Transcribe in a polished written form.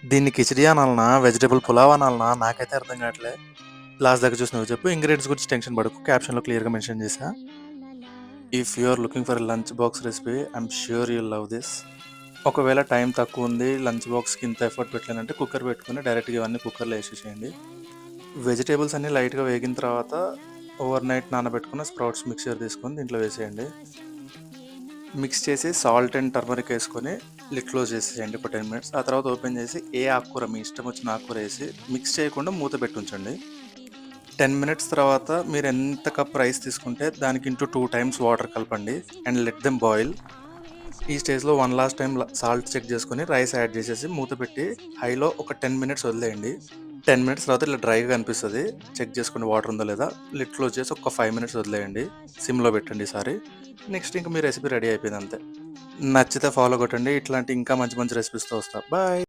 దీన్ని కిచిడి అనాలనా? వెజిటబుల్ పులావ్ అనాలనా? నాకైతే అర్థం కావట్లే. లాస్ట్ దాకా చూసి నువ్వు చెప్పు. ఇంగ్రీడియంట్స్ గురించి టెన్షన్ పడకు. క్యాప్షన్‌లో క్లియర్‌గా మెన్షన్ చేశా. If you are looking for lunch box recipe I'm sure you'll love this. ఒకవేళ టైం తక్కువ ఉంది, లంచ్ బాక్స్‌కి ఇంత ఎఫర్ట్ పెట్టలేనంటే కుక్కర్ పెట్టుకొని డైరెక్ట్‌గా ఇవన్నీ కుక్కర్‌లో ఏసేసేయండి. వెజిటబుల్స్ అన్నీ లైట్‌గా వేగిన తర్వాత ఓవర్ నైట్ నానబెట్టుకున్న స్ప్రౌట్స్ మిక్చర్ తీసుకొని దీంట్లో వేసేయండి. మిక్స్ చేసి సాల్ట్ అండ్ టర్మరిక్ వేసుకొని లిడ్ క్లోజ్ చేసేయండి ఒక 10 మినిట్స్. ఆ తర్వాత ఓపెన్ చేసి ఏ ఆకుకూర మీ ఇష్టం వచ్చిన ఆకుకూర వేసి మిక్స్ చేయకుండా మూత పెట్టి ఉంచండి. 10 మినిట్స్ తర్వాత మీరు ఎంత కప్ రైస్ తీసుకుంటే దానికి ఇంటూ 2 టైమ్స్ వాటర్ కలపండి అండ్ లెట్ దెమ్ బాయిల్. ఈ స్టేజ్లో one last time salt check చేసుకొని రైస్ యాడ్ చేసేసి మూత పెట్టి హైలో ఒక 10 మినిట్స్ వదిలేయండి. 10 మినిట్స్ తర్వాత ఇలా డ్రైగా కనిపిస్తుంది. చెక్ చేసుకోండి వాటర్ ఉందో లేదా. లిడ్ క్లోజ్ చేసి ఒక 5 మినిట్స్ వదిలేయండి. సిమ్లో పెట్టండి ఈసారి. నెక్స్ట్ ఇంకా మీ రెసిపీ రెడీ అయిపోయింది అంతే. నచ్చితే ఫాలో కొట్టండి. ఇట్లాంటి ఇంకా మంచి మంచి రెసిపీస్తో వస్తా. బాయ్.